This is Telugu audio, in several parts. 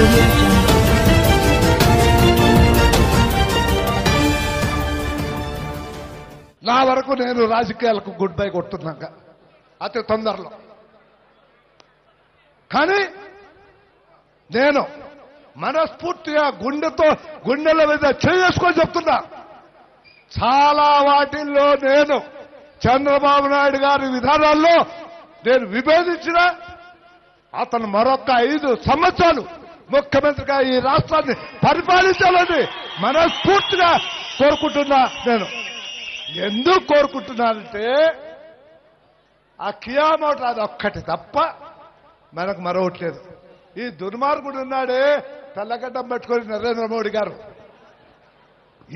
audio jungle. నా వరకు నేను రాజకీయాలకు గుడ్ బై కొడుతున్నాక అతి తొందరలో. కానీ నేను మనస్ఫూర్తిగా గుండెల మీద చేసుకొని చెప్తున్నా, చాలా వాటిల్లో నేను చంద్రబాబు నాయుడు గారి విధానాల్లో నేను విభేదించిన అతను మరొక 5 సంవత్సరాలు ముఖ్యమంత్రిగా ఈ రాష్ట్రాన్ని పరిపాలించాలని మనస్ఫూర్తిగా కోరుకుంటున్నా. నేను ఎందుకు కోరుకుంటున్నానంటే ఆ కియా మోటార్ అది ఒక్కటి తప్ప మనకు మరొకట్లేదు. ఈ దుర్మార్గుడు ఉన్నాడే తెల్లగడ్డం పెట్టుకొని నరేంద్ర మోడీ గారు,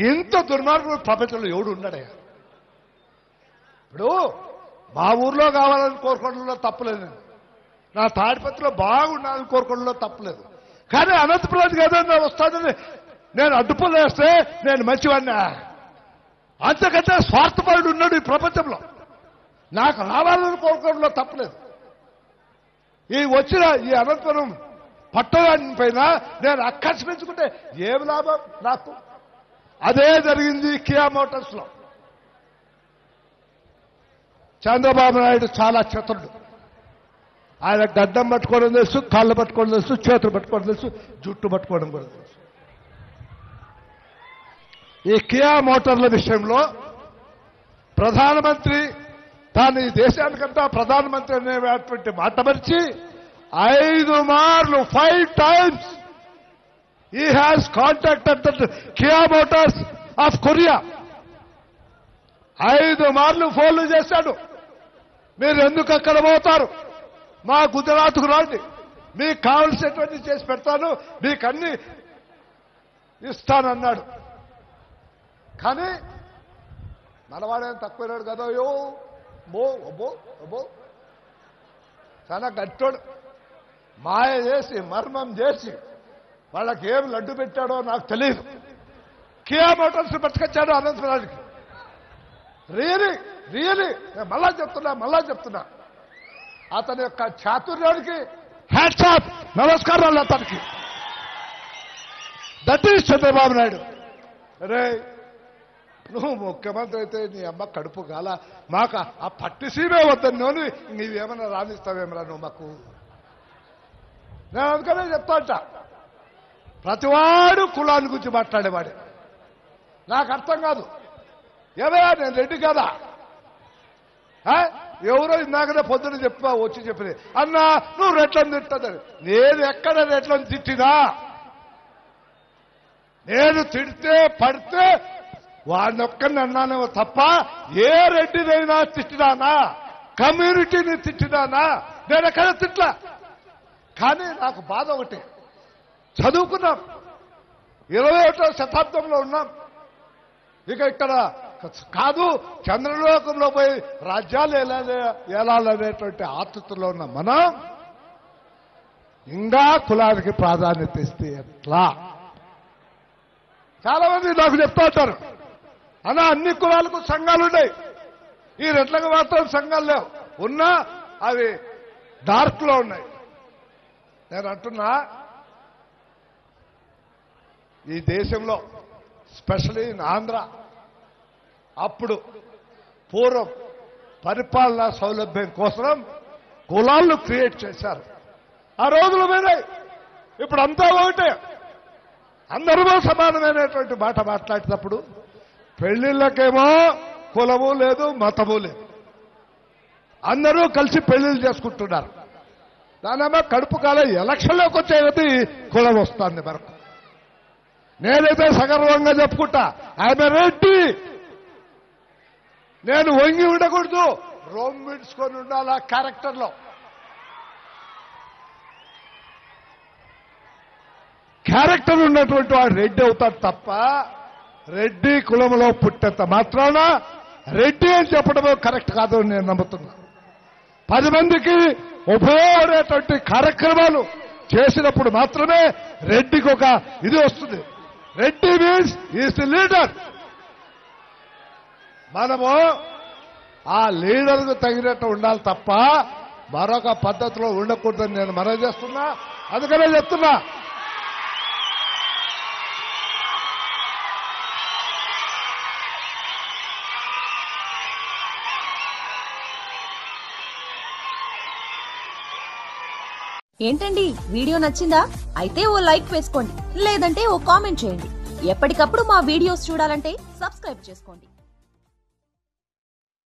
ఇంత దుర్మార్గుడు ప్రపంచంలో ఎవడు ఉన్నాడయ్యా? ఇప్పుడు మా ఊర్లో కావాలని కోరుకోవడంలో తప్పలేదు, నా తాడిపత్రిలో బాగుండాలని కోరుకోవడంలో తప్పలేదు. కానీ అనంతపురానికి ఏదైనా వస్తానని నేను అడ్డుపలేస్తే నేను మంచివాడినా? అంతకంటే స్వార్థపరుడు ఉన్నాడు ఈ ప్రపంచంలో. నాకు రావాలని కోరుకోవడంలో తప్పలేదు. ఈ వచ్చిన ఈ అనంతపురం పట్టణాన్ని పైన నేను ఆకర్షించుకుంటే ఏమి లాభం నాకు? అదే జరిగింది కియా మోటార్స్ లో. చంద్రబాబు నాయుడు చాలా చతురుడు. ఆయన గడ్డం పట్టుకోవడం తెలుసు, కాళ్ళు పట్టుకోవడం తెలుసు, చేతులు పట్టుకోవడం తెలుసు, జుట్టు పట్టుకోవడం కూడా తెలుసు. ఈ కియా మోటార్ల విషయంలో ప్రధానమంత్రి తాను ఈ దేశానికంతా ప్రధానమంత్రి అనేటువంటి మాట మరిచి 5 మార్లు 5 times he has contacted the Kia Motors of Korea. 5 మార్లు ఫోన్లు చేశాడు. మీరు ఎందుకు అక్కడ పోతారు? మా గుజరాత్కు రండి, మీకు కావలసినటువంటి చేసి పెడతాను, మీకు అన్ని ఇస్తానన్నాడు. కానీ మనవాడేం తక్కువనాడు కదా, అయ్యో బో అబ్బో అబ్బో చాలా గట్టోడు. మాయ చేసి మర్మం చేసి వాళ్ళకి ఏం లడ్డు పెట్టాడో నాకు తెలియదు. కియా మోటార్స్ పట్టుకొచ్చాడు అనంతపురానికి. రియలీ నేను మళ్ళా చెప్తున్నా అతని యొక్క చాతుర్యానికి హ్యాట్స్ ఆఫ్, నమస్కారాలు అతనికి. That is Chandrababu Naidu. రే నువ్వు ముఖ్యమంత్రి అయితే నీ అమ్మ కడుపు కాల, మాకు ఆ పట్టిసీమే వద్దని నీవేమన్నా రాణిస్తావేమరా నువ్వు మాకు? నేను అందుకనే చెప్తాంట, ప్రతివాడు కులాన్ని గురించి మాట్లాడేవాడే. నాకు అర్థం కాదు, ఏమయ్యా నేను రెడ్డి కదా? ఎవరో ఇందాకనే పొద్దున వచ్చి చెప్పింది, అన్నా నువ్వు రెట్లను తిట్టదని. నేను ఎక్కడ రెట్లను తిట్టినా? నేను తిడితే పడితే వాడిని ఒక్కరిని అన్నానేమో తప్ప ఏ రెడ్డినైనా తిట్టినానా? కమ్యూనిటీని తిట్టినానా? నేను ఎక్కడ తిట్లా. కానీ నాకు బాధ ఒకటి, చదువుకున్నాం, 21వ శతాబ్దంలో ఉన్నాం. ఇక ఇక్కడ కాదు చంద్రలోకంలో పోయి రాజ్యాలు ఏలాలనేటువంటి ఆతృతలో ఉన్న మనం ఇంకా కులానికి ప్రాధాన్యత ఇస్తే ఎట్లా? చాలా మంది నాకు చెప్తా ఉంటారు, అలా అన్ని కులాలకు సంఘాలు ఉన్నాయి, ఈ రెట్లకు మాత్రం సంఘాలు లేవు, ఉన్నా అవి డార్క్ లో ఉన్నాయి. నేను అంటున్నా, ఈ దేశంలో స్పెషల్లీ ఇన్ ఆంధ్ర అప్పుడు పూర్వం పరిపాలనా సౌలభ్యం కోసం కులాలను క్రియేట్ చేశారు. ఆ రోజులు పోయినాయి, ఇప్పుడు అంతా ఒకటే, అందరూ సమానమైనటువంటి మాట మాట్లాడేటప్పుడు పెళ్లిళ్ళకేమో కులము లేదు, మతము లేదు, అందరూ కలిసి పెళ్లిళ్ళు చేసుకుంటున్నారు. దానేమో కడుపు కాలం ఎలక్షన్లోకి వచ్చేది కులం వస్తుంది మనకు. నేనైతే సగర్వంగా చెప్పుకుంటా, ఆయన రెడ్డి, నేను వంగి ఉండకూడదు, రోమ్ విడుచుకొని ఉండాలి ఆ క్యారెక్టర్లో. క్యారెక్టర్ ఉన్నటువంటి వాడు రెడ్డి అవుతాడు తప్ప రెడ్డి కులంలో పుట్టేంత మాత్రాన రెడ్డి అని చెప్పడం కరెక్ట్ కాదు నేను నమ్ముతున్నా. 10 మందికి ఉపయోగపడేటువంటి కార్యక్రమాలు చేసినప్పుడు మాత్రమే రెడ్డికి ఒక ఇది వస్తుంది. Reddy means is the leader. మనము ఆ లీడర్కు తగినట్టు ఉండాలి తప్ప మరొక పద్ధతిలో ఉండకూడదని నేను మనవి చేస్తున్నా. అందుకనే చెప్తున్నా, ఏంటండి వీడియో నచ్చిందా? అయితే ఓ లైక్ వేసుకోండి, లేదంటే ఓ కామెంట్ చేయండి. ఎప్పటికప్పుడు మా వీడియోస్ చూడాలంటే సబ్స్క్రైబ్ చేసుకోండి.